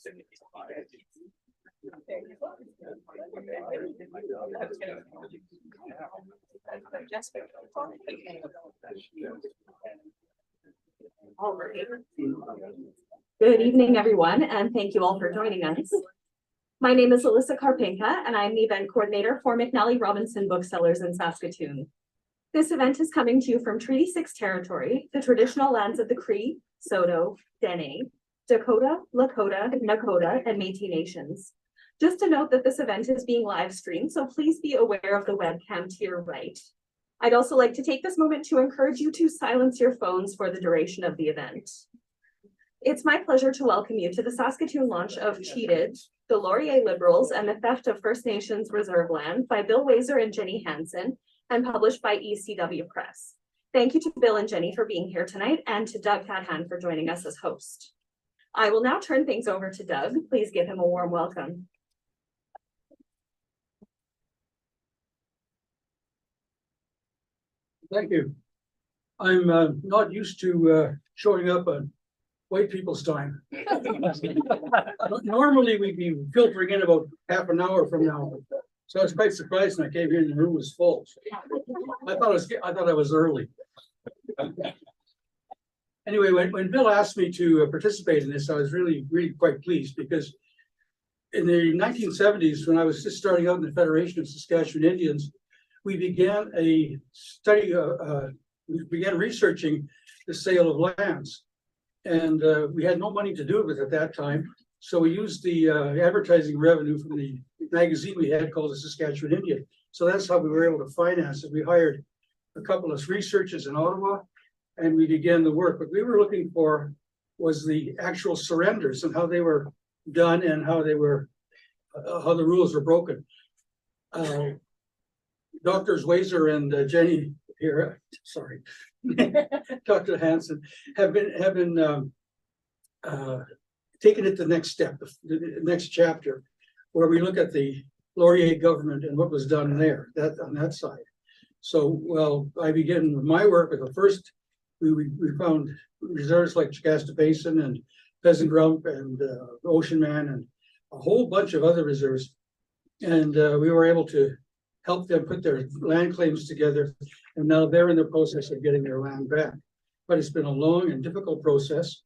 Good evening, everyone, and thank you all for joining us. My name is Alyssa Karpenka, and I'm the event coordinator for McNally Robinson Booksellers in Saskatoon. This event is coming to you from Treaty 6 territory, the traditional lands of the Cree, Saulteaux, Dene, Dakota, Lakota, Nakota, and Métis nations. Just to note that this event is being live streamed, so please be aware of the webcam to your right. I'd also like to take this moment to encourage you to silence your phones for the duration of the event. It's my pleasure to welcome you to the Saskatoon launch of Cheated, the Laurier Liberals and the Theft of First Nations Reserve Land by Bill Waiser and Jennie Hansen, and published by ECW Press. Thank you to Bill and Jennie for being here tonight, and to Doug Cuthand for joining us as host. I will now turn things over to Doug. Please give him a warm welcome. Thank you. I'm not used to showing up on white people's time. Normally we'd be filtering in about half an hour from now. So I was quite surprised when I came here and the room was full. I thought I was early. Anyway, when Bill asked me to participate in this, I was really quite pleased, because in the 1970s, when I was just starting out in the Federation of Saskatchewan Indians, we began a study, we began researching the sale of lands. And we had no money to do it with at that time. So we used the advertising revenue from the magazine we had called the Saskatchewan Indian. So that's how we were able to finance it. We hired a couple of researchers in Ottawa, and we began the work. What we were looking for was the actual surrenders and how they were done, and how they were, how the rules were broken. Doctors Waiser and Jennie here, sorry, Dr. Hansen, have been taking it to the next step, the next chapter, where we look at the Laurier government and what was done there, on that side. So, well, I began with my work with the first. We found reserves like Chagasta Basin and Pheasant Rump and Ocean Man and a whole bunch of other reserves, and we were able to help them put their land claims together, and now they're in the process of getting their land back. But it's been a long and difficult process,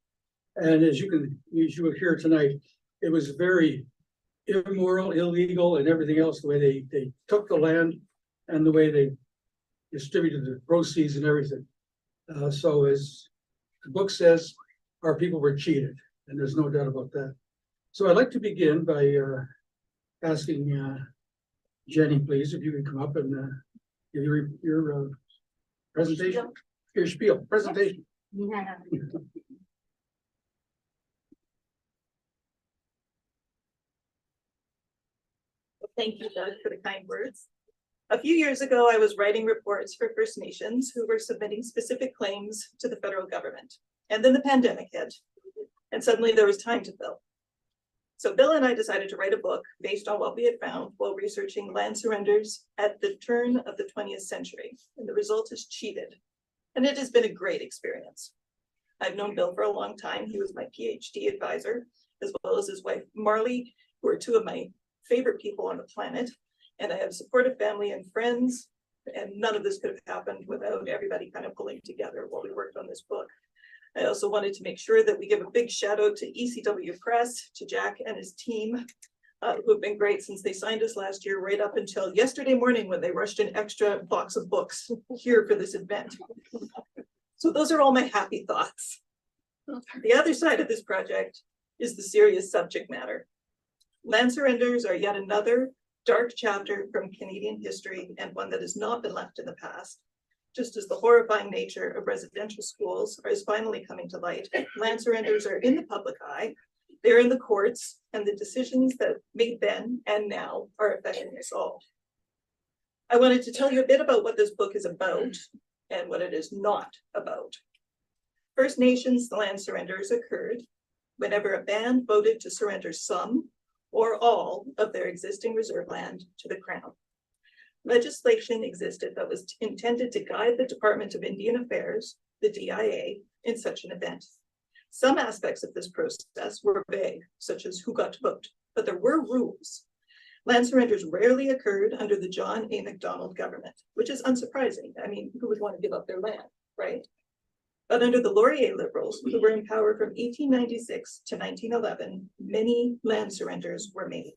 and as you will hear tonight, it was very immoral, illegal, and everything else, the way they took the land and the way they distributed the proceeds and everything. So as the book says, our people were cheated, and there's no doubt about that. So I'd like to begin by asking Jennie, please, if you can come up and give your presentation, your spiel, presentation. Yeah. Thank you, Doug, for the kind words. A few years ago, I was writing reports for First Nations who were submitting specific claims to the federal government. And then the pandemic hit, and suddenly there was time to fill. So Bill and I decided to write a book based on what we had found while researching land surrenders at the turn of the 20th century. And the result is Cheated. And it has been a great experience. I've known Bill for a long time. He was my PhD advisor, as well as his wife, Marley, who are two of my favorite people on the planet. And I have supportive family and friends, and none of this could have happened without everybody kind of pulling together while we worked on this book. I also wanted to make sure that we give a big shout out to ECW Press, to Jack and his team, who have been great since they signed us last year, right up until yesterday morning when they rushed an extra box of books here for this event. So those are all my happy thoughts. The other side of this project is the serious subject matter. Land surrenders are yet another dark chapter from Canadian history, and one that has not been left in the past. Just as the horrifying nature of residential schools is finally coming to light, land surrenders are in the public eye, they're in the courts, and the decisions that made then and now are affecting us all. I wanted to tell you a bit about what this book is about and what it is not about. First Nations land surrenders occurred whenever a band voted to surrender some or all of their existing reserve land to the Crown. Legislation existed that was intended to guide the Department of Indian Affairs, the DIA, in such an event. Some aspects of this process were vague, such as who got to vote, but there were rules. Land surrenders rarely occurred under the John A. Macdonald government, which is unsurprising. I mean, who would want to give up their land, right? But under the Laurier Liberals, who were in power from 1896 to 1911, many land surrenders were made.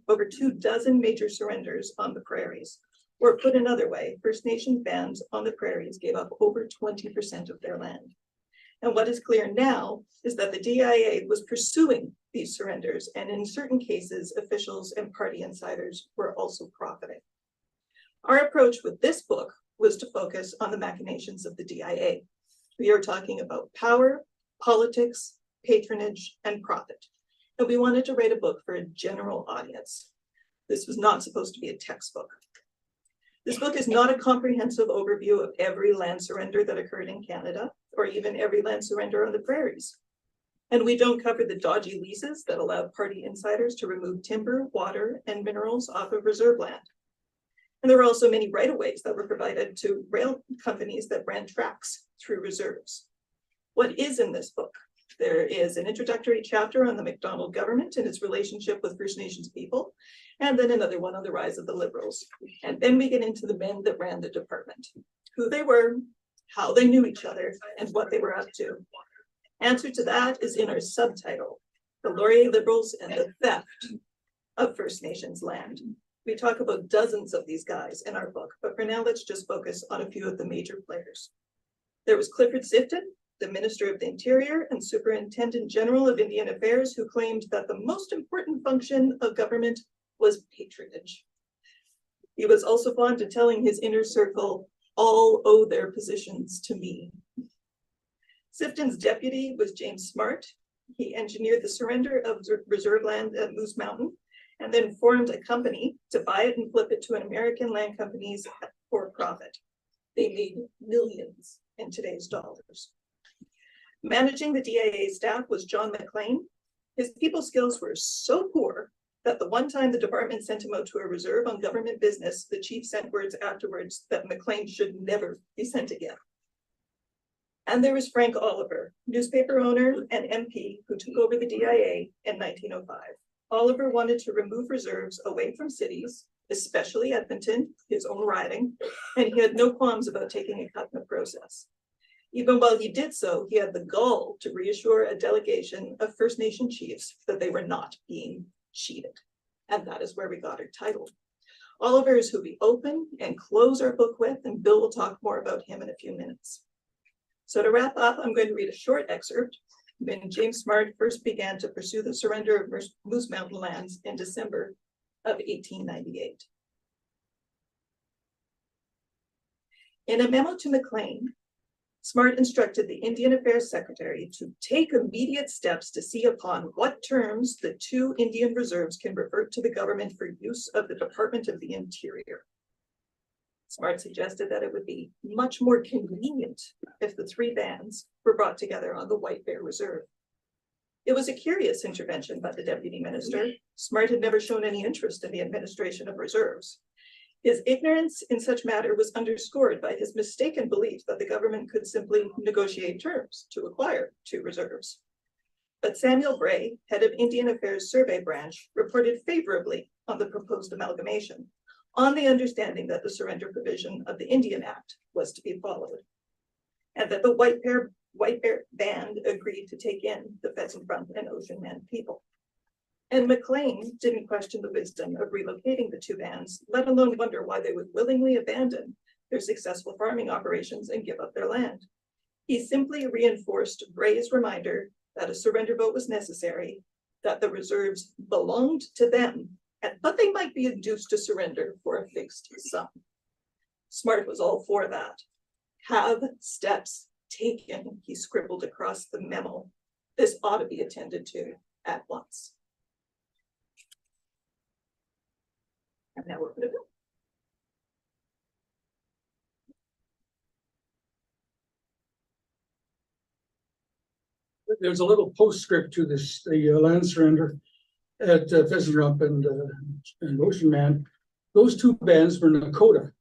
Over 24 major surrenders on the prairies. Or put another way, First Nations bands on the prairies gave up over 20% of their land. And what is clear now is that the DIA was pursuing these surrenders, and in certain cases, officials and party insiders were also profiting. Our approach with this book was to focus on the machinations of the DIA. We are talking about power, politics, patronage, and profit. And we wanted to write a book for a general audience. This was not supposed to be a textbook. This book is not a comprehensive overview of every land surrender that occurred in Canada, or even every land surrender on the prairies. And we don't cover the dodgy leases that allowed party insiders to remove timber, water, and minerals off of reserve land. And there were also many right-of-ways that were provided to rail companies that ran tracks through reserves. What is in this book? There is an introductory chapter on the Macdonald government and its relationship with First Nations people, and then another one on the rise of the Liberals. And then we get into the men that ran the department, who they were, how they knew each other, and what they were up to. Answer to that is in our subtitle, The Laurier Liberals and the Theft of First Nations Land. We talk about dozens of these guys in our book, but for now, let's just focus on a few of the major players. There was Clifford Sifton, the Minister of the Interior and Superintendent General of Indian Affairs, who claimed that the most important function of government was patronage. He was also fond of telling his inner circle, all owe their positions to me. Sifton's deputy was James Smart. He engineered the surrender of reserve land at Moose Mountain and then formed a company to buy it and flip it to American land companies for profit. They made millions in today's dollars. Managing the DIA staff was John McLean. His people skills were so poor that the one time the department sent him out to a reserve on government business, the chief sent words afterwards that McLean should never be sent again. And there was Frank Oliver, newspaper owner and MP who took over the DIA in 1905. Oliver wanted to remove reserves away from cities, especially Edmonton, his own riding, and he had no qualms about taking a cut in the process. Even while he did so, he had the gall to reassure a delegation of First Nation chiefs that they were not being cheated. And that is where we got our title. Oliver is who we open and close our book with, and Bill will talk more about him in a few minutes. So to wrap up, I'm going to read a short excerpt when James Smart first began to pursue the surrender of Moose Mountain lands in December of 1898. In a memo to McLean, Smart instructed the Indian Affairs Secretary to take immediate steps to see upon what terms the 2 Indian reserves can revert to the government for use of the Department of the Interior. Smart suggested that it would be much more convenient if the 3 bands were brought together on the White Bear Reserve. It was a curious intervention by the deputy minister. Smart had never shown any interest in the administration of reserves. His ignorance in such matter was underscored by his mistaken belief that the government could simply negotiate terms to acquire 2 reserves. But Samuel Bray, head of Indian Affairs Survey Branch, reported favorably on the proposed amalgamation, on the understanding that the surrender provision of the Indian Act was to be followed, and that the White Bear Band agreed to take in the Pheasant Front and Ocean Man people. And McLean didn't question the wisdom of relocating the 2 bands, let alone wonder why they would willingly abandon their successful farming operations and give up their land. He simply reinforced Bray's reminder that a surrender vote was necessary, that the reserves belonged to them, but they might be induced to surrender for a fixed sum. Smart was all for that. Have steps taken, he scribbled across the memo. This ought to be attended to at once. And now we're going to go. There's a little postscript to this, the land surrender at Pheasant Rump and Ocean Man. Those 2 bands were Nakota,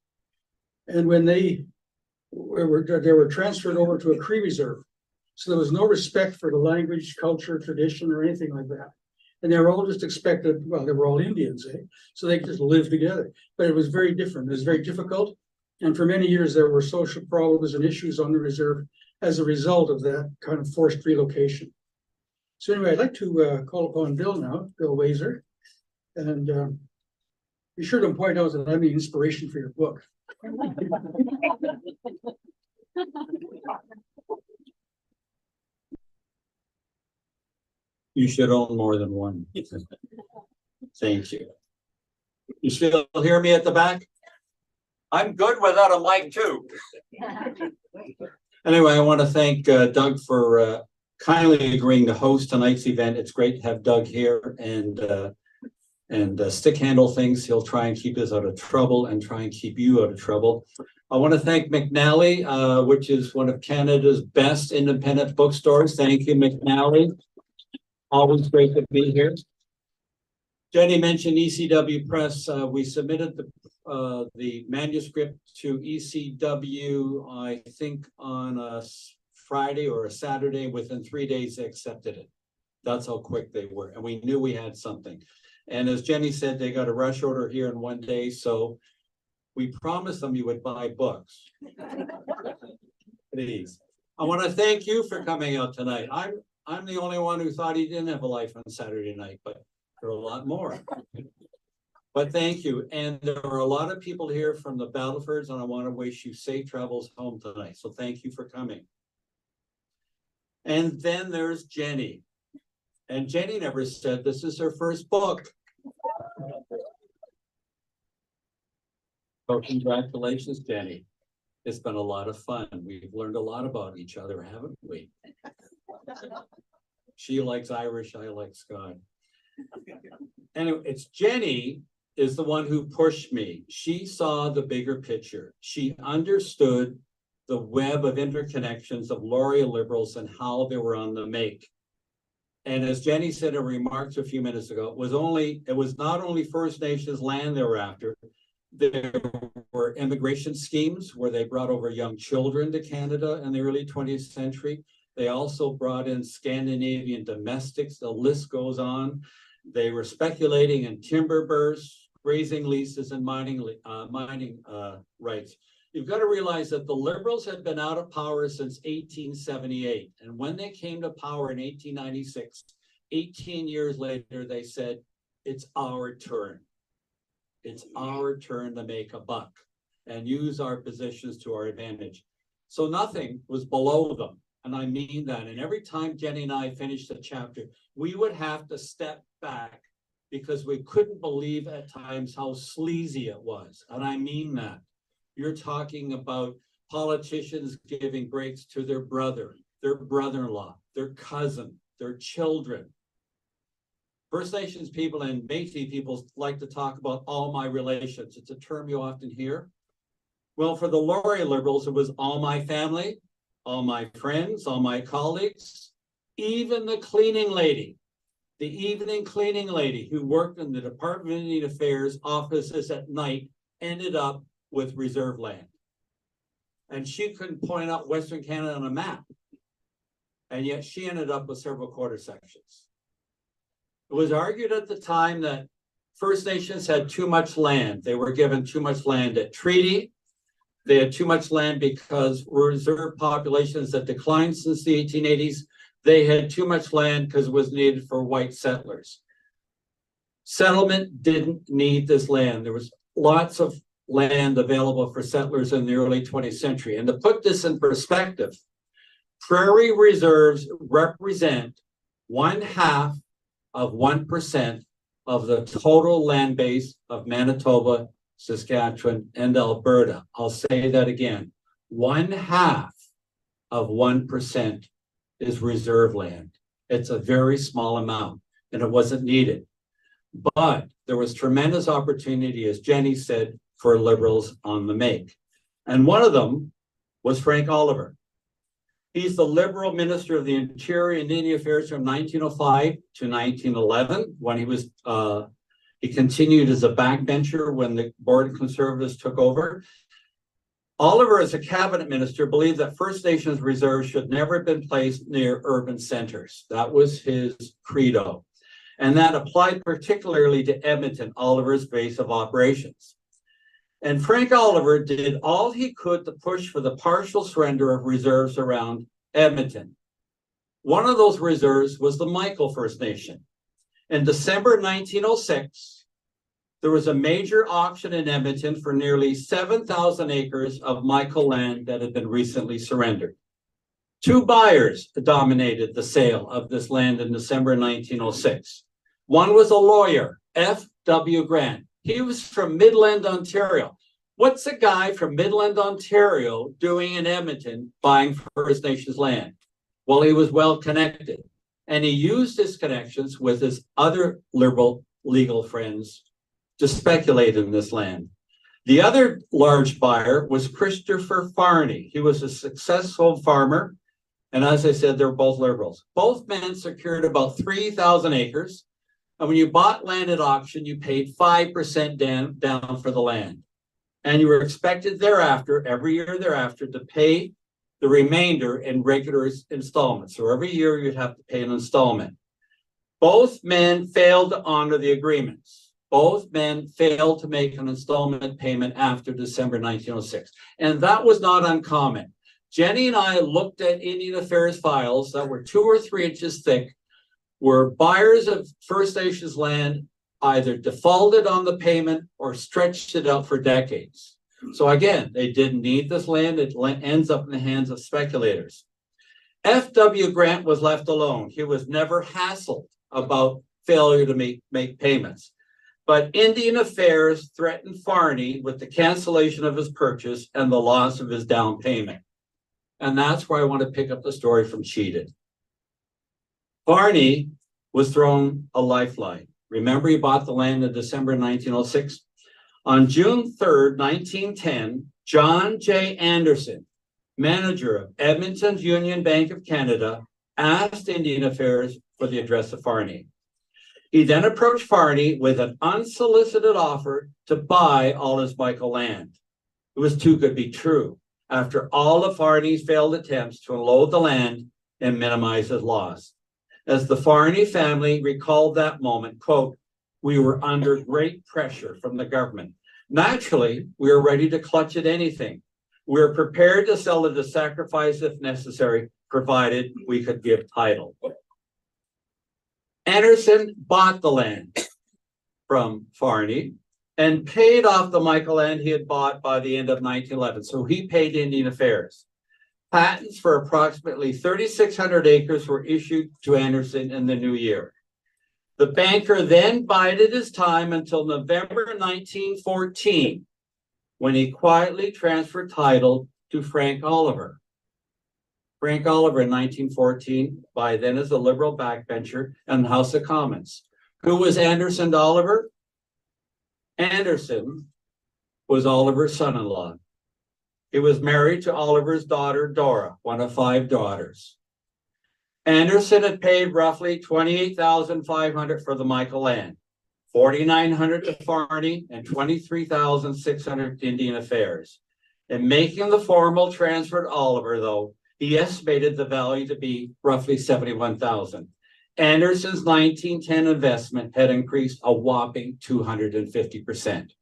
and when they were transferred over to a Cree reserve. So there was no respect for the language, culture, tradition, or anything like that. And they were all just expected, well, they were all Indians, eh? So they just lived together. But it was very different. It was very difficult. And for many years, there were social problems and issues on the reserve as a result of that kind of forced relocation. So anyway, I'd like to call upon Bill now, Bill Waiser. And be sure to point out that I'm the inspiration for your book. You should own more than one. Thank you. You still hear me at the back? I'm good without a mic too. Anyway, I want to thank Doug for kindly agreeing to host tonight's event. It's great to have Doug here and stick handle things. He'll try and keep us out of trouble and try and keep you out of trouble. I want to thank McNally, which is one of Canada's best independent bookstores. Thank you, McNally. Always great to be here. Jenny mentioned ECW Press. We submitted the manuscript to ECW, I think on a Friday or a Saturday. Within 3 days, they accepted it. That's how quick they were. And we knew we had something. And as Jenny said, they got a rush order here in 1 day. So we promised them you would buy books. Please. I want to thank you for coming out tonight. I'm the only one who thought he didn't have a life on Saturday night, but there are a lot more. But thank you. And there are a lot of people here from the Battlefords, and I want to wish you safe travels home tonight. So thank you for coming. And then there's Jenny. And Jenny never said this is her first book. So congratulations, Jenny. It's been a lot of fun. We've learned a lot about each other, haven't we? She likes Irish, I like Scott. Anyway, it's Jenny is the one who pushed me. She saw the bigger picture. She understood the web of interconnections of Laurier Liberals and how they were on the make. And as Jenny said in remarks a few minutes ago, it was not only First Nations land they were after. There were immigration schemes where they brought over young children to Canada in the early 20th century. They also brought in Scandinavian domestics. The list goes on. They were speculating in timber bursts, grazing leases, and mining rights. You've got to realize that the Liberals had been out of power since 1878. And when they came to power in 1896, 18 years later, they said, it's our turn. It's our turn to make a buck and use our positions to our advantage. So nothing was below them. And I mean that. And every time Jenny and I finished a chapter, we would have to step back because we couldn't believe at times how sleazy it was. And I mean that. You're talking about politicians giving breaks to their brother, their brother-in-law, their cousin, their children. First Nations people and Métis people like to talk about all my relations. It's a term you often hear. Well, for the Laurier Liberals, it was all my family, all my friends, all my colleagues, even the cleaning lady, the evening cleaning lady who worked in the Department of Indian Affairs offices at night ended up with reserve land. And she couldn't point out Western Canada on a map. And yet she ended up with several quarter sections. It was argued at the time that First Nations had too much land. They were given too much land at treaty. They had too much land because reserve populations that declined since the 1880s. They had too much land because it was needed for white settlers. Settlement didn't need this land. There was lots of land available for settlers in the early 20th century. And to put this in perspective, prairie reserves represent 1/2 of 1% of the total land base of Manitoba, Saskatchewan, and Alberta. I'll say that again. 1/2 of 1% is reserve land. It's a very small amount, and it wasn't needed. But there was tremendous opportunity, as Jenny said, for Liberals on the make. And one of them was Frank Oliver. He's the Liberal Minister of the Interior and Indian Affairs from 1905 to 1911, when he continued as a backbencher when the Board of Conservatives took over. Oliver, as a cabinet minister, believed that First Nations reserves should never have been placed near urban centers. That was his credo. And that applied particularly to Edmonton, Oliver's base of operations. And Frank Oliver did all he could to push for the partial surrender of reserves around Edmonton. One of those reserves was the Michael First Nation. In December 1906, there was a major auction in Edmonton for nearly 7,000 acres of Michael land that had been recently surrendered. Two buyers dominated the sale of this land in December 1906. One was a lawyer, F.W. Grant. He was from Midland, Ontario. What's a guy from Midland, Ontario doing in Edmonton buying First Nations land? Well, he was well connected, and he used his connections with his other Liberal legal friends to speculate in this land. The other large buyer was Christopher Farney. He was a successful farmer, and as I said, they're both Liberals. Both men secured about 3,000 acres, and when you bought land at auction, you paid 5% down for the land. And you were expected thereafter, every year thereafter, to pay the remainder in regular installments. So every year you'd have to pay an installment. Both men failed to honor the agreements. Both men failed to make an installment payment after December 1906. And that was not uncommon. Jennie and I looked at Indian Affairs files that were 2 or 3 inches thick, where buyers of First Nations land either defaulted on the payment or stretched it out for decades. So again, they didn't need this land. It ends up in the hands of speculators. F.W. Grant was left alone. He was never hassled about failure to make payments. But Indian Affairs threatened Farney with the cancellation of his purchase and the loss of his down payment. And that's where I want to pick up the story from Cheated. Farney was thrown a lifeline. Remember, he bought the land in December 1906? On June 3rd, 1910, John J. Anderson, manager of Edmonton's Union Bank of Canada, asked Indian Affairs for the address of Farney. He then approached Farney with an unsolicited offer to buy all his Michael land. It was too good to be true, after all of Farney's failed attempts to unload the land and minimize his loss. As the Farney family recalled that moment, quote, "We were under great pressure from the government. Naturally, we were ready to clutch at anything. We were prepared to sell at a sacrifice if necessary, provided we could give title." Anderson bought the land from Farney and paid off the Michael land he had bought by the end of 1911. So he paid Indian Affairs. Patents for approximately 3,600 acres were issued to Anderson in the new year. The banker then bided his time until November 1914, when he quietly transferred title to Frank Oliver. Frank Oliver in 1914, by then as a Liberal backbencher in the House of Commons. Who was Anderson to Oliver? Anderson was Oliver's son-in-law. He was married to Oliver's daughter, Dora, one of 5 daughters. Anderson had paid roughly $28,500 for the Michael land, $4,900 to Farney, and $23,600 to Indian Affairs. In making the formal transfer to Oliver, though, he estimated the value to be roughly $71,000. Anderson's 1910 investment had increased a whopping 250%.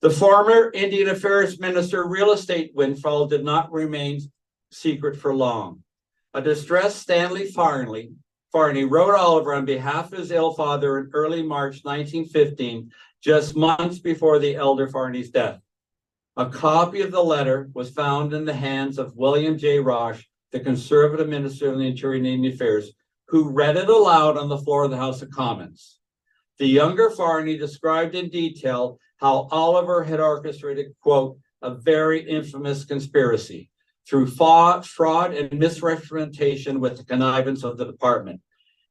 The former Indian Affairs Minister real estate windfall did not remain secret for long. A distressed Stanley Farney wrote Oliver on behalf of his ill father in early March 1915, just months before the elder Farney's death. A copy of the letter was found in the hands of William J. Roche, the Conservative Minister of the Interior and Indian Affairs, who read it aloud on the floor of the House of Commons. The younger Farney described in detail how Oliver had orchestrated, quote, "a very infamous conspiracy through fraud and misrepresentation with the connivance of the department.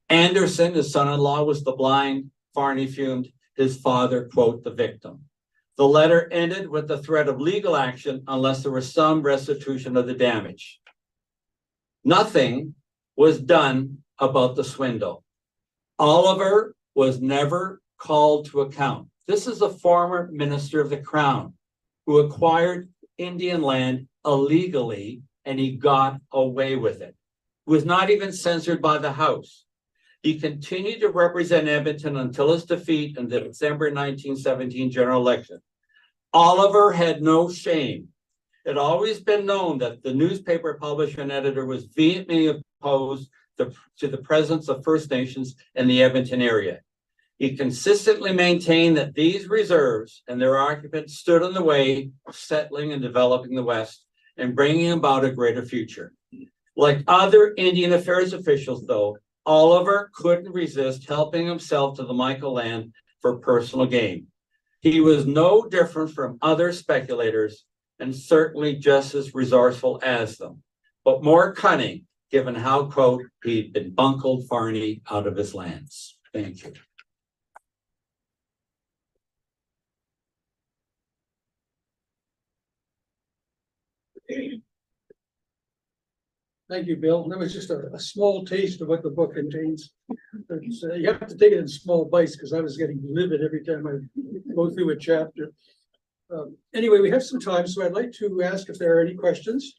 Anderson, his son-in-law, was the blind, Farney fumed, his father, quote, the victim." The letter ended with the threat of legal action unless there was some restitution of the damage. Nothing was done about the swindle. Oliver was never called to account. This is a former minister of the Crown who acquired Indian land illegally, and he got away with it. He was not even censored by the House. He continued to represent Edmonton until his defeat in the December 1917 general election. Oliver had no shame. It had always been known that the newspaper publisher and editor was vehemently opposed to the presence of First Nations in the Edmonton area. He consistently maintained that these reserves and their occupants stood in the way of settling and developing the West and bringing about a greater future. Like other Indian Affairs officials, though, Oliver couldn't resist helping himself to the Michael land for personal gain. He was no different from other speculators and certainly just as resourceful as them, but more cunning, given how, quote, he'd been bungled Farney out of his lands. Thank you. Thank you, Bill. That was just a small taste of what the book contains. You have to take it in small bites because I was getting livid every time I go through a chapter. Anyway, we have some time, so I'd like to ask if there are any questions,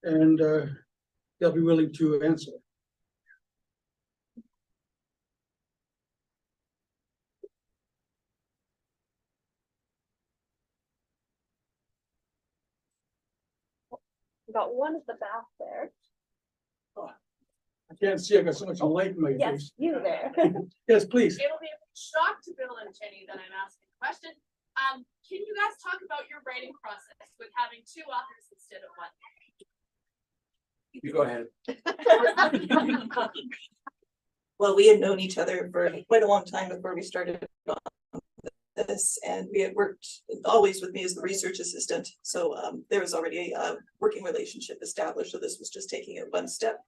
and they'll be willing to answer. We got one at the back there. I can't see, I've got so much light in my Yes, face. you there. Yes, please. It'll be a shock to Bill and Jenny that I'm asking a question. Can you guys talk about your writing process with having two authors instead of one? You go ahead. Well, we had known each other for quite a long time before we started on this, and we had worked always with me as the research assistant. So there was already a working relationship established. So this was just taking it one step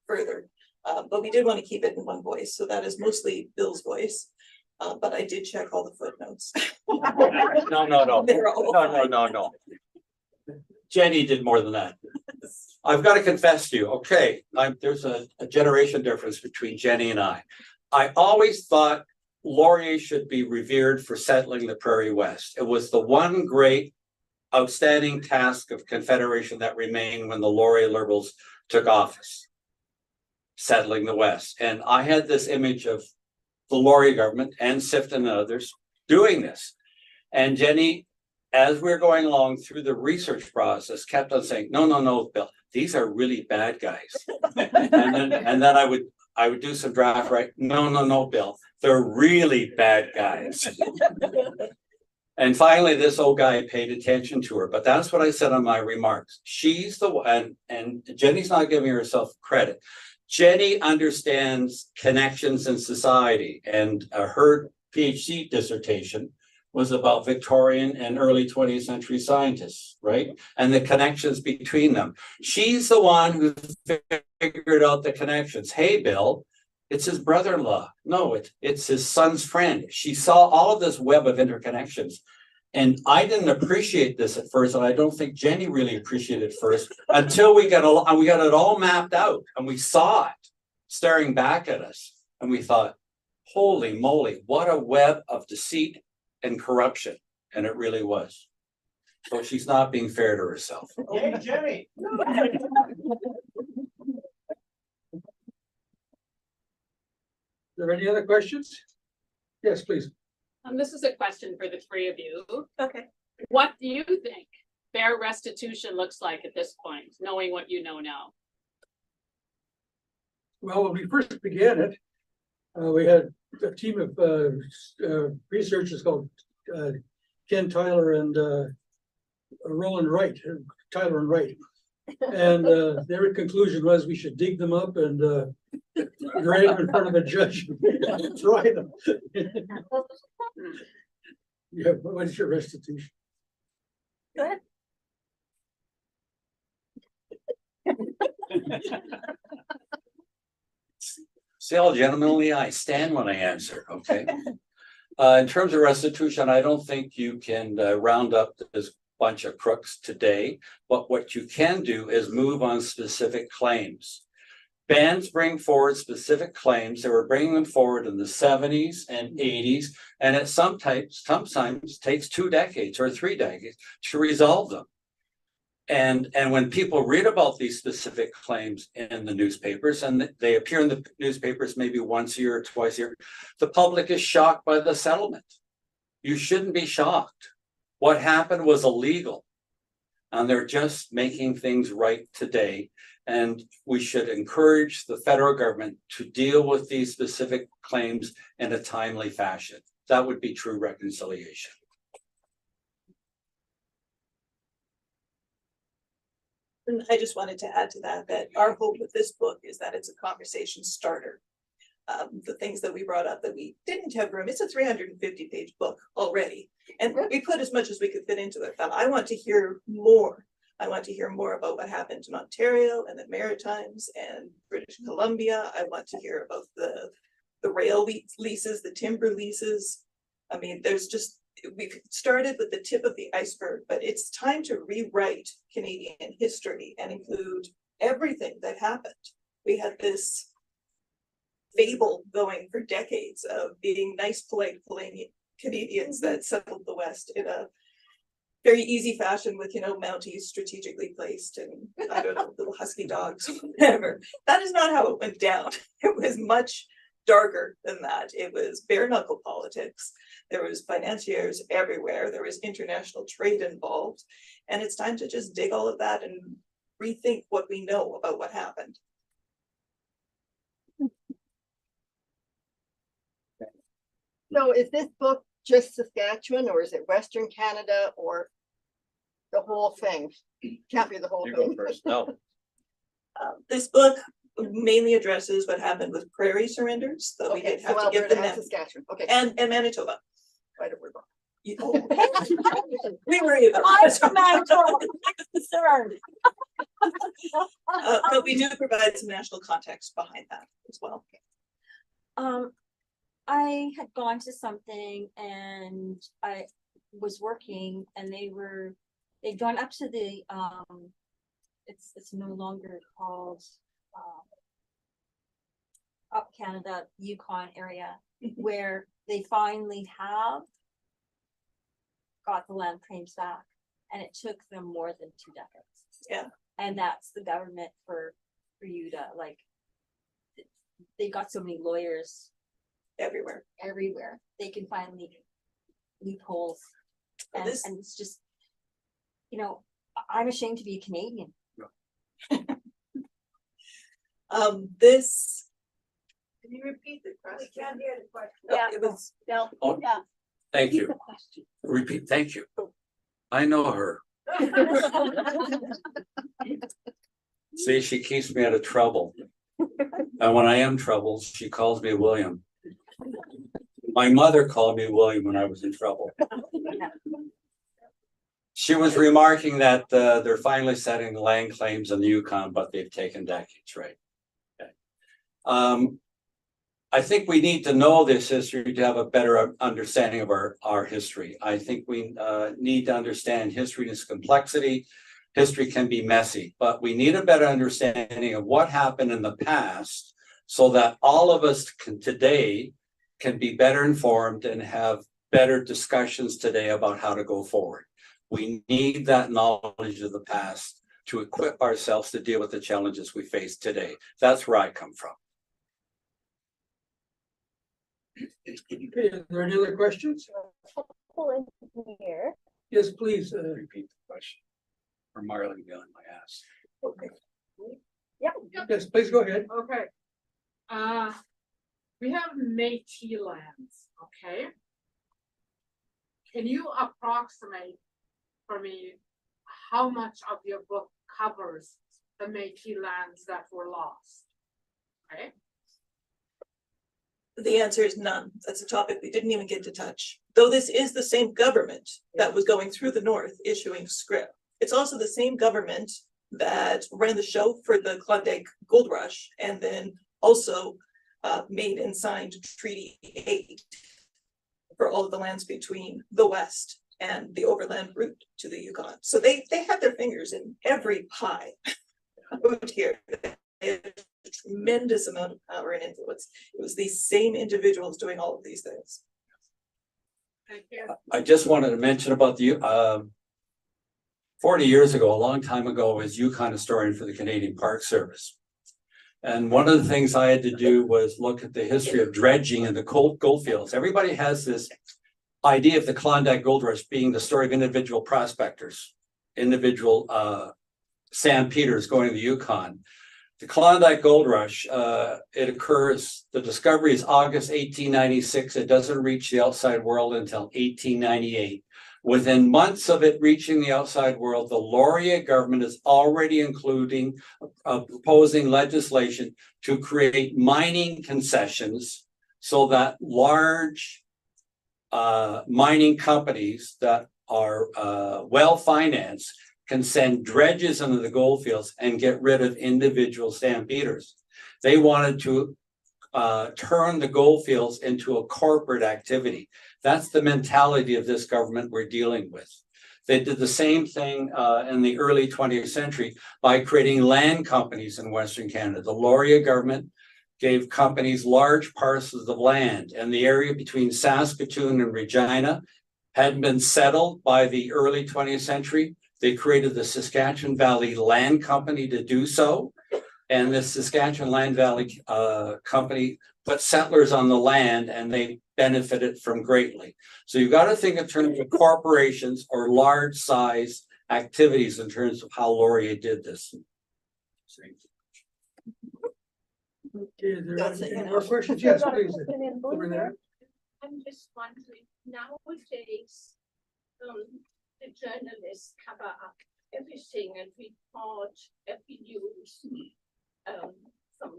further. But we did want to keep it in one voice. So that is mostly Bill's voice. But I did check all the footnotes. No. They're all fine. No. Jenny did more than that. I've got to confess to you, okay, there's a generation difference between Jenny and I. I always thought Laurier should be revered for settling the Prairie West. It was the one great outstanding task of Confederation that remained when the Laurier Liberals took office, settling the West. And I had this image of the Laurier government and Sifton and others doing this. And Jenny, as we're going along through the research process, kept on saying, no, Bill, these are really bad guys. and then I would do some draft, right? No, Bill, they're really bad guys. And finally, this old guy paid attention to her, but that's what I said on my remarks. She's the one, and Jenny's not giving herself credit. Jenny understands connections in society, and her PhD dissertation was about Victorian and early 20th century scientists, right? And the connections between them. She's the one who figured out the connections. Hey, Bill, it's his brother-in-law. No, it's his son's friend. She saw all of this web of interconnections. And I didn't appreciate this at first, and I don't think Jenny really appreciated it first until we got it all mapped out and we saw it staring back at us. And we thought, holy moly, what a web of deceit and corruption. And it really was. So she's not being fair to herself. Hey, Jenny. Are there any other questions? Yes, please. This is a question for the three of you. Okay. What do you think fair restitution looks like at this point, knowing what you know now? Well, when we first began it, we had a team of researchers called Ken Tyler and Roland Wright, Tyler and Wright. And their conclusion was we should dig them up and drag them in front of a judge and try them. Yeah, what is your restitution? Go ahead. See all gentlemanly, I stand when I answer, okay? In terms of restitution, I don't think you can round up this bunch of crooks today, but what you can do is move on specific claims. Bands bring forward specific claims. They were bringing them forward in the 70s and 80s, and it sometimes takes 2 decades or 3 decades to resolve them. And when people read about these specific claims in the newspapers, and they appear in the newspapers maybe once a year or twice a year, the public is shocked by the settlement. You shouldn't be shocked. What happened was illegal. And they're just making things right today. And we should encourage the federal government to deal with these specific claims in a timely fashion. That would be true reconciliation. And I just wanted to add to that, that our hope with this book is that it's a conversation starter. The things that we brought up that we didn't have room, it's a 350-page book already. And we put as much as we could fit into it, but I want to hear more. I want to hear more about what happened in Ontario and the Maritimes and British Columbia. I want to hear about the rail leases, the timber leases. I mean, we've started with the tip of the iceberg, but it's time to rewrite Canadian history and include everything that happened. We had this fable going for decades of being nice, polite Canadians that settled the West in a very easy fashion with, Mounties strategically placed and, I don't know, little husky dogs, whatever. That is not how it went down. It was much darker than that. It was bare knuckle politics. There was financiers everywhere. There was international trade involved. And it's time to just dig all of that and rethink what we know about what happened. So is this book just Saskatchewan, or is it Western Canada, or the whole thing? Can't be the whole You go thing. first. No. This book mainly addresses what happened with prairie surrenders, though we did have to give them that. Saskatchewan, okay. And Manitoba. Right over. We worry about Sorry. but we do provide some national context behind that as well. I had gone to something and I was working and they'd gone up to the, it's no longer called, up Canada, Yukon area, where they finally have got the land claims back, and it took them more than 2 decades. Yeah. And that's the government for you to, like, they got so many lawyers Everywhere. they can find loopholes, and it's just, I'm ashamed to be a Canadian. This. Can you repeat the question? We can't hear the question. Yeah. It was, No, Oh, yeah. thank you. Repeat, thank you. I know her. See, she keeps me out of trouble. And when I am troubled, she calls me William. My mother called me William when I was in trouble. She was remarking that they're finally setting the land claims in the Yukon, but they've taken decades, right? Okay. I think we need to know this history to have a better understanding of our history. I think we need to understand history and its complexity. History can be messy, but we need a better understanding of what happened in the past so that all of us today can be better informed and have better discussions today about how to go forward. We need that knowledge of the past to equip ourselves to deal with the challenges we face today. That's where I come from. Okay, are there any other questions? Here. Yes, please. Repeat the question. Or Marley feeling my ass. okay. Yes, please go ahead. Okay. We have Métis lands, okay? Can you approximate for me how much of your book covers the Métis lands that were lost? Okay. The answer is none. That's a topic we didn't even get to touch. Though this is the same government that was going through the North issuing scrip. It's also the same government that ran the show for the Klondike Gold Rush and then also made and signed Treaty 8 for all of the lands between the West and the overland route to the Yukon. So they had their fingers in every pie out here. They had a tremendous amount of power and influence. It was these same individuals doing all of these things. Thank you. I just wanted to mention about the 40 years ago, a long time ago, I was Yukon historian for the Canadian Park Service. And one of the things I had to do was look at the history of dredging in the gold fields. Everybody has this idea of the Klondike Gold Rush being the story of individual prospectors, individual sandpiters going to the Yukon. The Klondike Gold Rush, it occurs, the discovery is August 1896. It doesn't reach the outside world until 1898. Within months of it reaching the outside world, the Laurier government is already proposing legislation to create mining concessions so that large mining companies that are well-financed can send dredges into the gold fields and get rid of individual stampeders. They wanted to turn the gold fields into a corporate activity. That's the mentality of this government we're dealing with. They did the same thing in the early 20th century by creating land companies in Western Canada. The Laurier government gave companies large parcels of land, and the area between Saskatoon and Regina hadn't been settled by the early 20th century. They created the Saskatchewan Valley Land Company to do so. And the Saskatchewan Land Valley Company put settlers on the land, and they benefited from greatly. So you've got to think in terms of corporations or large size activities in terms of how Laurier did this. Okay, are there any more questions? Yes, please. Over there. I'm just wondering, nowadays, the journalists cover up everything and report every news from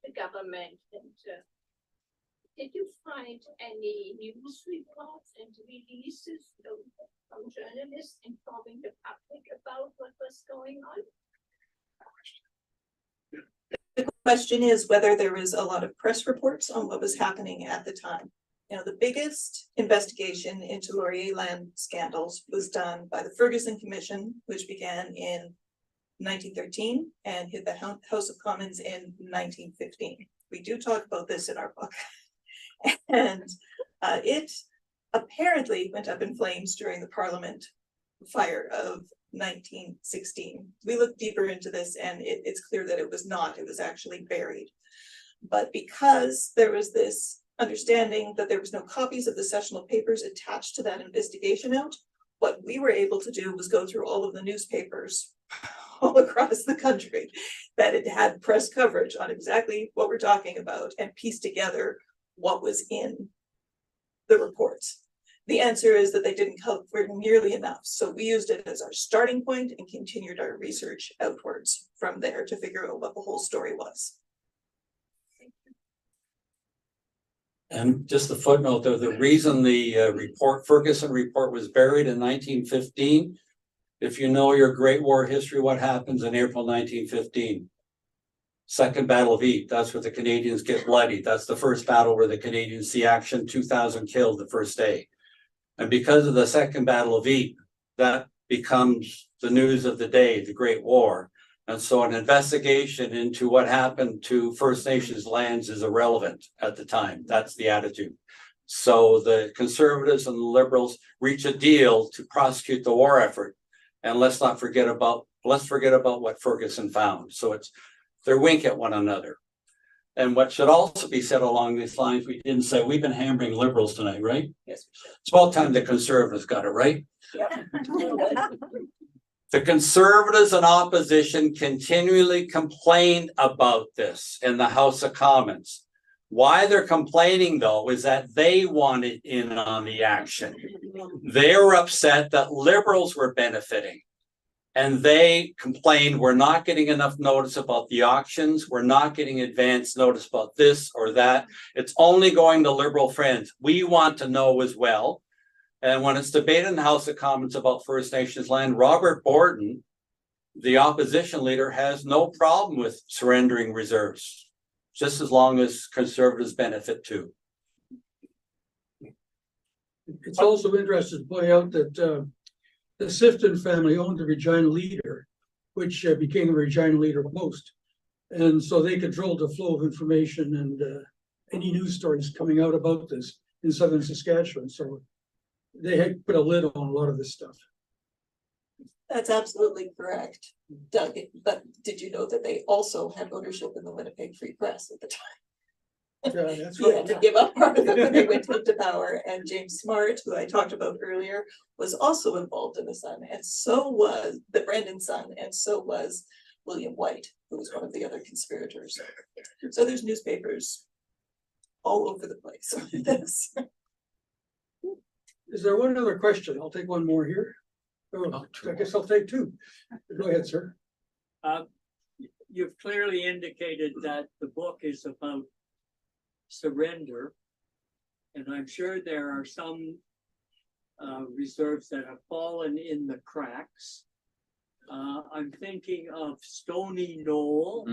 the government. And did you find any news reports and releases from journalists informing the public about what was going on? The question is whether there was a lot of press reports on what was happening at the time. You know, the biggest investigation into Laurier land scandals was done by the Ferguson Commission, which began in 1913 and hit the House of Commons in 1915. We do talk about this in our book. And it apparently went up in flames during the Parliament fire of 1916. We looked deeper into this, and it's clear that it was not. It was actually buried. But because there was this understanding that there was no copies of the sessional papers attached to that investigation out, what we were able to do was go through all of the newspapers all across the country that it had press coverage on exactly what we're talking about and piece together what was in the reports. The answer is that they didn't cover nearly enough. So we used it as our starting point and continued our research outwards from there to figure out what the whole story was. And just a footnote, though, the reason the Ferguson report was buried in 1915, if you know your Great War history, what happens in April 1915? Second Battle of Ypres, that's where the Canadians get bloodied. That's the first battle where the Canadians see action, 2,000 killed the first day. And because of the Second Battle of Ypres, that becomes the news of the day, the Great War. And so an investigation into what happened to First Nations lands is irrelevant at the time. That's the attitude. So the Conservatives and the Liberals reach a deal to prosecute the war effort. And let's forget about what Ferguson found. So they're wink at one another. And what should also be said along these lines, we didn't say, we've been hammering Liberals tonight, right? Yes. It's about time the Conservatives got it right. Yep. The Conservatives and opposition continually complained about this in the House of Commons. Why they're complaining, though, is that they wanted in on the action. They were upset that Liberals were benefiting. And they complained, we're not getting enough notice about the auctions. We're not getting advance notice about this or that. It's only going to Liberal friends. We want to know as well. And when it's debated in the House of Commons about First Nations land, Robert Borden, the opposition leader, has no problem with surrendering reserves, just as long as Conservatives benefit too. It's also interesting to point out that the Sifton family owned the Regina Leader, which became a Regina Leader Post. And so they controlled the flow of information and any news stories coming out about this in southern Saskatchewan. So they had put a lid on a lot of this stuff. That's absolutely correct, Doug, but did you know that they also had ownership in the Winnipeg Free Press at the time? Yeah, that's He had right. to give up part of it when they went into power, and James Smart, who I talked about earlier, was also involved in the Sun, and so was the Brandon Sun, and so was William White, who was one of the other conspirators. So there's newspapers all over the place on this. Is there one other question? I'll take one more here. Oh, I guess I'll take two. Go ahead, sir. You've clearly indicated that the book is about surrender. And I'm sure there are some reserves that have fallen in the cracks. I'm thinking of Stony Knoll.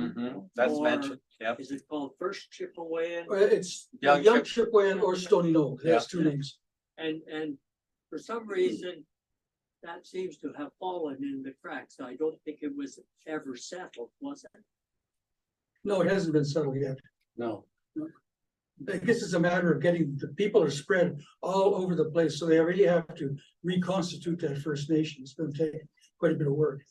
That's or mentioned, yeah. Is it called First Chippewayan? It's Young Young Chippewayan or Stony Knoll. That's two names. And for some reason, that seems to have fallen in the cracks. I don't think it was ever settled, was it? No, it hasn't been settled yet. No. I guess it's a matter of getting, the people are spread all over the place, so they already have to reconstitute that First Nation. It's going to take quite a bit of work.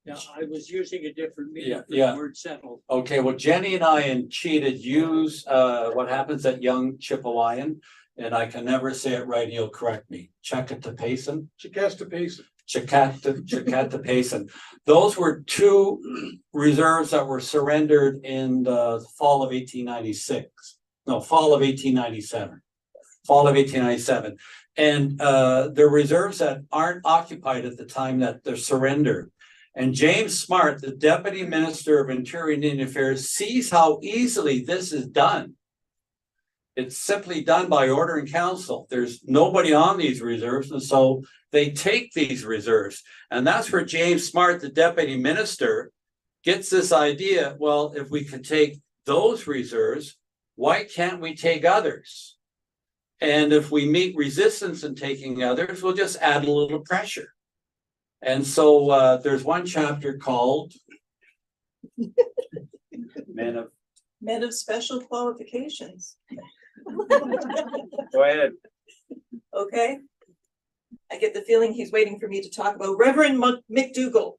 Yeah, I was using a different meaning for Yeah. the word settled. Okay, well, Jenny and I and Cheated use what happens at Young Chippewayan, and I can never say it right, he'll correct me. Chekatapason, Chicastapace. Chekatapason. Those were two reserves that were surrendered in the fall of 1896. No, fall of 1897. Fall of 1897. And they're reserves that aren't occupied at the time that they're surrendered. And James Smart, the Deputy Minister of Interior and Indian Affairs, sees how easily this is done. It's simply done by order in council. There's nobody on these reserves, and so they take these reserves. And that's where James Smart, the Deputy Minister, gets this idea, well, if we could take those reserves, why can't we take others? And if we meet resistance in taking others, we'll just add a little pressure. And so there's one chapter called Men of Special Qualifications. Go ahead. Okay. I get the feeling he's waiting for me to talk about Reverend McDougall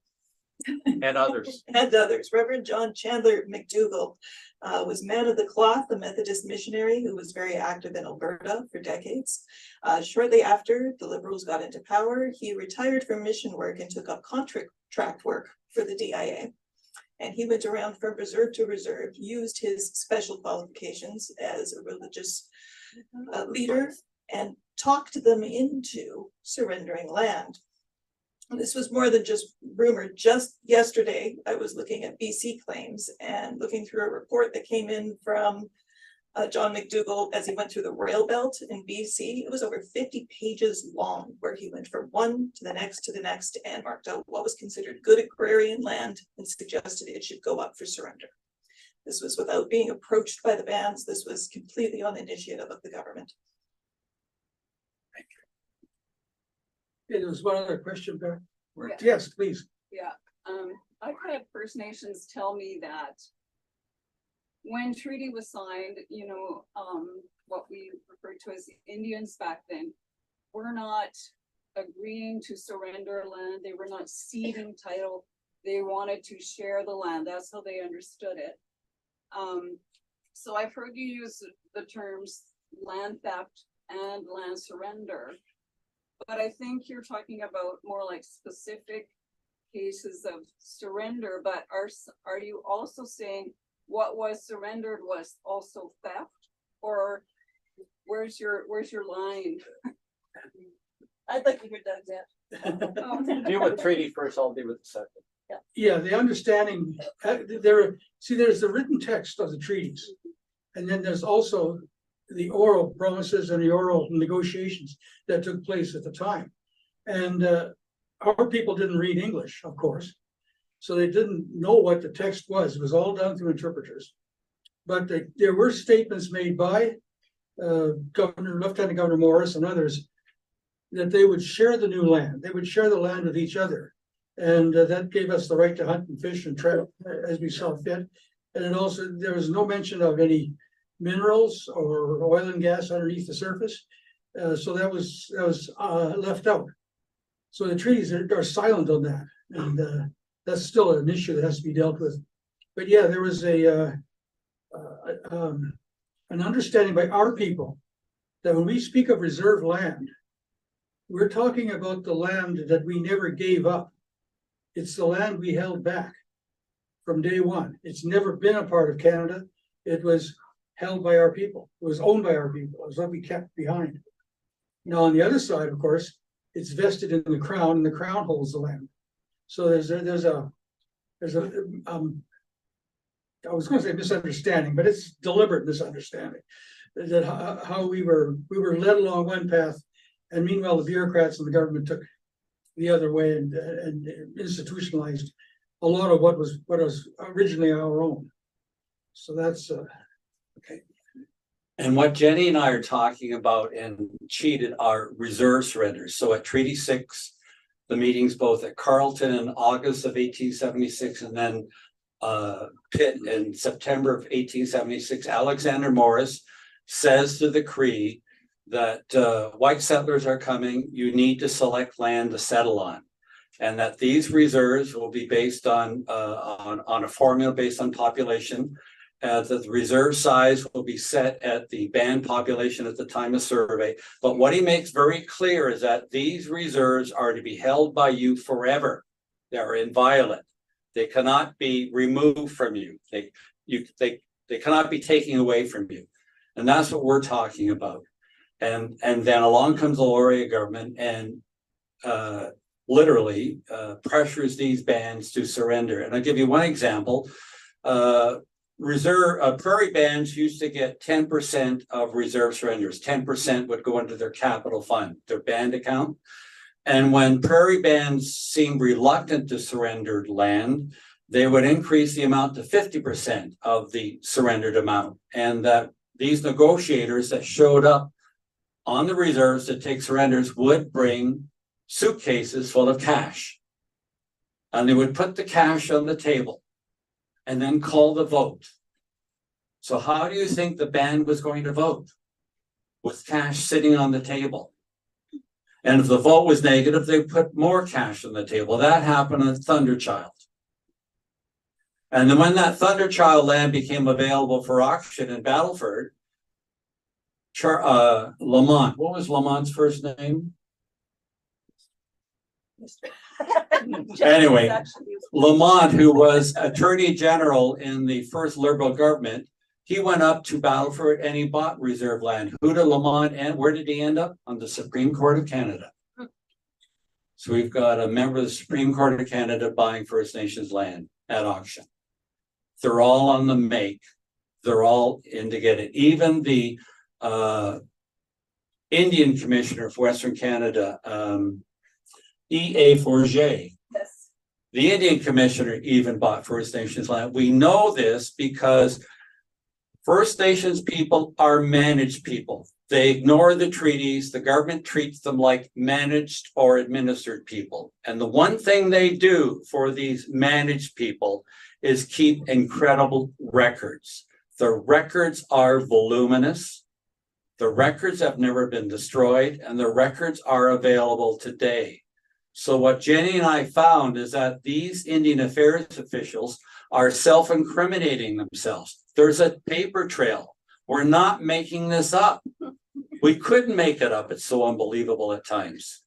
And others. and others. Reverend John Chandler McDougall was man of the cloth, a Methodist missionary who was very active in Alberta for decades. Shortly after the Liberals got into power, he retired from mission work and took up contract work for the DIA. And he went around from reserve to reserve, used his special qualifications as a religious leader and talked them into surrendering land. And this was more than just rumor. Just yesterday, I was looking at BC claims and looking through a report that came in from John McDougall as he went through the rail belt in BC. It was over 50 pages long, where he went from one to the next and marked out what was considered good agrarian land and suggested it should go up for surrender. This was without being approached by the bands. This was completely on the initiative of the government. Yeah, there was one other question there. Yeah. Yes, please. Yeah, I've had First Nations tell me that when treaty was signed, you know, what we referred to as Indians back then, were not agreeing to surrender land. They were not ceding title. They wanted to share the land. That's how they understood it. So I've heard you use the terms land theft and land surrender. But I think you're talking about more like specific cases of surrender, but are you also saying what was surrendered was also theft? Or where's your line? I'd like to hear Doug's answer. Deal with treaty first, I'll deal with the second. Yeah, the understanding, there's the written text of the treaties. And then there's also the oral promises and the oral negotiations that took place at the time. And our people didn't read English, of course. So they didn't know what the text was. It was all done through interpreters. But there were statements made by Lieutenant Governor Morris and others that they would share the new land. They would share the land with each other. And that gave us the right to hunt and fish and travel as we saw fit. And it also, there was no mention of any minerals or oil and gas underneath the surface. So that was left out. So the treaties are silent on that, and that's still an issue that has to be dealt with. But yeah, there was an understanding by our people that when we speak of reserve land, we're talking about the land that we never gave up. It's the land we held back from day one. It's never been a part of Canada. It was held by our people. It was owned by our people. It was what we kept behind. Now, on the other side, of course, it's vested in the crown, and the crown holds the land. So there's a I was going to say misunderstanding, but it's deliberate misunderstanding. That how we were led along one path, and meanwhile the bureaucrats and the government took the other way and institutionalized a lot of what was originally our own. So that's okay. And what Jenny and I are talking about and cheated are reserve surrenders. So at Treaty 6, the meetings both at Carleton in August of 1876 and then Pitt in September of 1876, Alexander Morris says to the Cree that white settlers are coming, you need to select land to settle on. And that these reserves will be based on a formula based on population. That the reserve size will be set at the band population at the time of survey. But what he makes very clear is that these reserves are to be held by you forever. They are inviolate. They cannot be removed from you. They cannot be taken away from you. And that's what we're talking about. And then along comes the Laurier government and literally pressures these bands to surrender. And I'll give you one example. Prairie bands used to get 10% of reserve surrenders. 10% would go into their capital fund, their band account. And when prairie bands seemed reluctant to surrender land, they would increase the amount to 50% of the surrendered amount. And that these negotiators that showed up on the reserves to take surrenders would bring suitcases full of cash. And they would put the cash on the table and then call the vote. So how do you think the band was going to vote? With cash sitting on the table. And if the vote was negative, they put more cash on the table. That happened at Thunderchild. And then when that Thunderchild land became available for auction in Battleford, Lamont, what was Lamont's first name? Anyway, Lamont, who was Attorney General in the first Liberal government, he went up to Battleford and he bought reserve land. Who did Lamont and where did he end up? On the Supreme Court of Canada. So we've got a member of the Supreme Court of Canada buying First Nations land at auction. They're all on the make. They're all in to get it. Even the Indian Commissioner for Western Canada, E.A. Forget. Yes. The Indian Commissioner even bought First Nations land. We know this because First Nations people are managed people. They ignore the treaties. The government treats them like managed or administered people. And the one thing they do for these managed people is keep incredible records. The records are voluminous. The records have never been destroyed, and the records are available today. So what Jenny and I found is that these Indian Affairs officials are self-incriminating themselves. There's a paper trail. We're not making this up. We couldn't make it up. It's so unbelievable at times.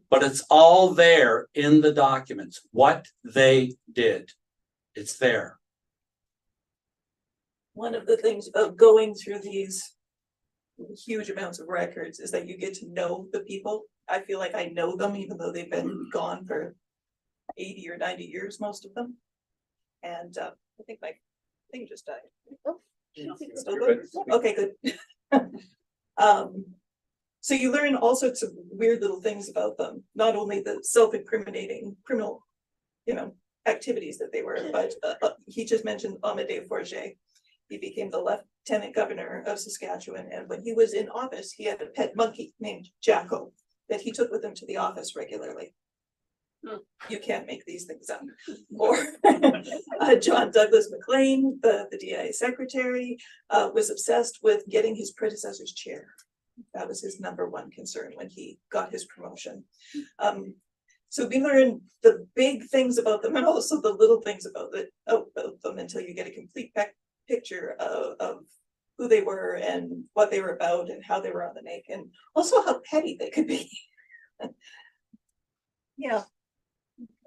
But it's all there in the documents, what they did. It's there. One of the things about going through these huge amounts of records is that you get to know the people. I feel like I know them, even though they've been gone for 80 or 90 years, most of them. And I think my thing just died. Oh, still good? Okay, good. So you learn all sorts of weird little things about them, not only the self-incriminating criminal, activities that they were, but he just mentioned Amédée Forget. He became the lieutenant governor of Saskatchewan, and when he was in office, he had a pet monkey named Jacko that he took with him to the office regularly. You can't make these things up. Or John Douglas MacLean, the DIA secretary, was obsessed with getting his predecessor's chair. That was his #1 concern when he got his promotion. So we learn the big things about them and also the little things about them until you get a complete picture of who they were and what they were about and how they were on the make, and also how petty they could be. Yeah.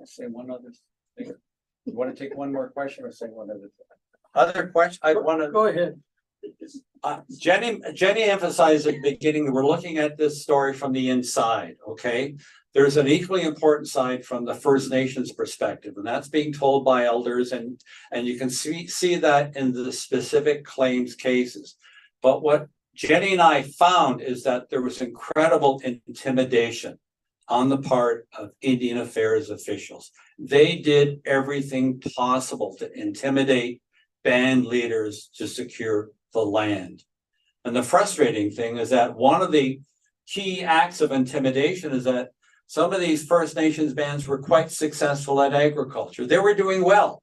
I'll say one other thing. You want to take one more question or say one other thing? Other question, I want to. Go ahead. Jenny emphasized at the beginning that we're looking at this story from the inside, okay? There's an equally important side from the First Nations perspective, and that's being told by elders, and you can see that in the specific claims cases. But what Jenny and I found is that there was incredible intimidation on the part of Indian Affairs officials. They did everything possible to intimidate band leaders to secure the land. And the frustrating thing is that one of the key acts of intimidation is that some of these First Nations bands were quite successful at agriculture. They were doing well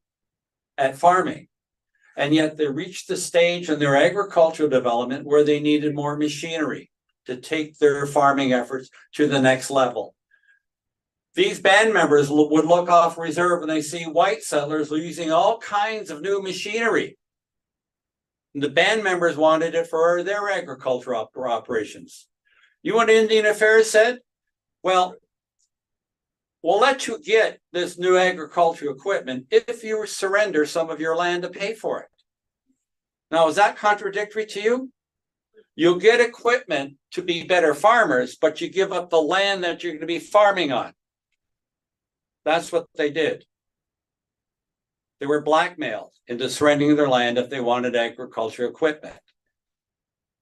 at farming. And yet they reached the stage in their agricultural development where they needed more machinery to take their farming efforts to the next level. These band members would look off reserve and they see white settlers using all kinds of new machinery. The band members wanted it for their agricultural operations. You know what Indian Affairs said? Well, we'll let you get this new agricultural equipment if you surrender some of your land to pay for it. Now, is that contradictory to you? You'll get equipment to be better farmers, but you give up the land that you're going to be farming on. That's what they did. They were blackmailed into surrendering their land if they wanted agricultural equipment.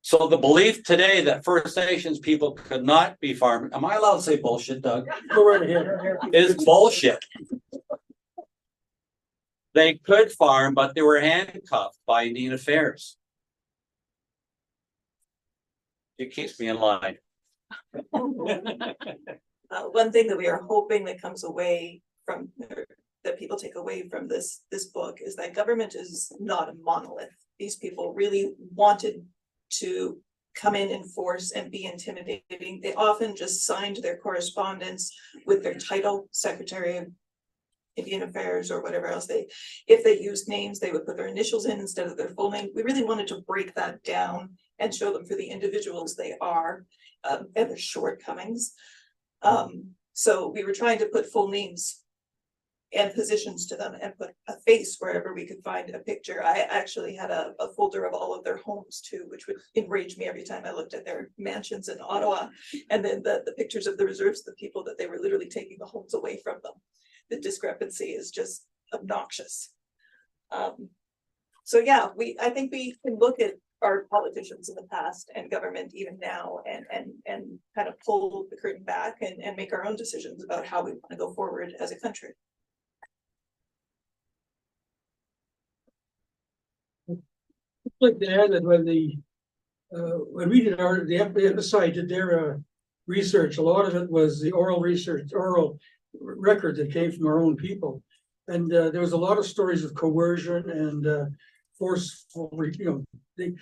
So the belief today that First Nations people could not be farming, am I allowed to say bullshit, Doug? Go right ahead. Is bullshit. They could farm, but they were handcuffed by Indian Affairs. It keeps me in line. One thing that we are hoping that comes away from, that people take away from this book is that government is not a monolith. These people really wanted to come in force and be intimidating. They often just signed their correspondence with their title, Secretary of Indian Affairs or whatever else. If they used names, they would put their initials in instead of their full name. We really wanted to break that down and show them for the individuals they are and their shortcomings. So we were trying to put full names and positions to them and put a face wherever we could find a picture. I actually had a folder of all of their homes too, which would enrage me every time I looked at their mansions in Ottawa. And then the pictures of the reserves, the people that they were literally taking the homes away from them. The discrepancy is just obnoxious. So yeah, I think we can look at our politicians in the past and government even now and kind of pull the curtain back and make our own decisions about how we want to go forward as a country. I'd like to add that when we did the FSI did their research, a lot of it was the oral record that came from our own people. And there was a lot of stories of coercion and forceful, they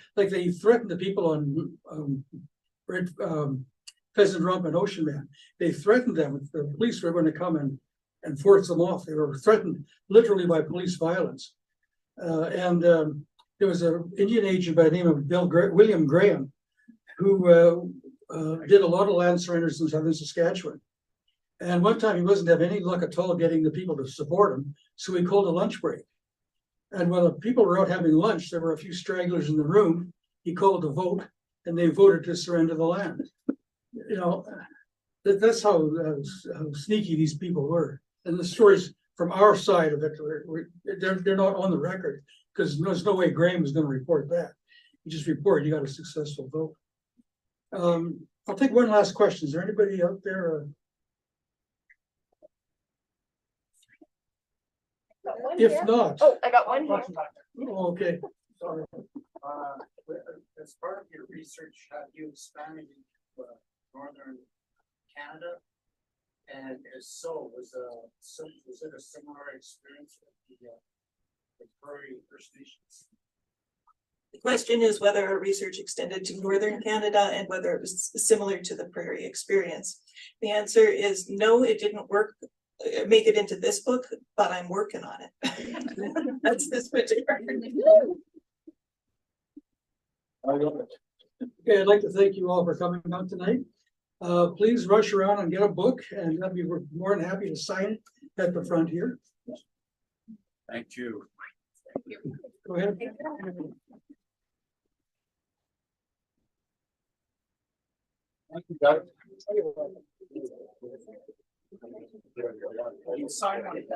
threatened the people on Pheasant Rump and Ocean Man. They threatened them. The police were going to come and force them off. They were threatened literally by police violence. There was an Indian agent by the name of William Graham who did a lot of land surrenders in southern Saskatchewan. And one time he wasn't having any luck at all getting the people to support him, so he called a lunch break. And while the people were out having lunch, there were a few stragglers in the room. He called a vote, and they voted to surrender the land. You know, that's how sneaky these people were. And the stories from our side of it, they're not on the record because there's no way Graham was going to report that. He just reported he got a successful vote. I'll take one last question. Is there anybody out there? If not. Oh, I got one here. Oh, okay. Sorry. As part of your research, have you expanded into northern Canada? And if so, was it a similar experience with the Prairie First Nations? The question is whether our research extended to northern Canada and whether it was similar to the prairie experience. The answer is no, it didn't make it into this book, but I'm working on it. That's this particular. Okay, I'd like to thank you all for coming out tonight. Please rush around and get a book, and I'd be more than happy to sign it at the front here. Thank you. Go ahead. Thank you, guys. You sign on it.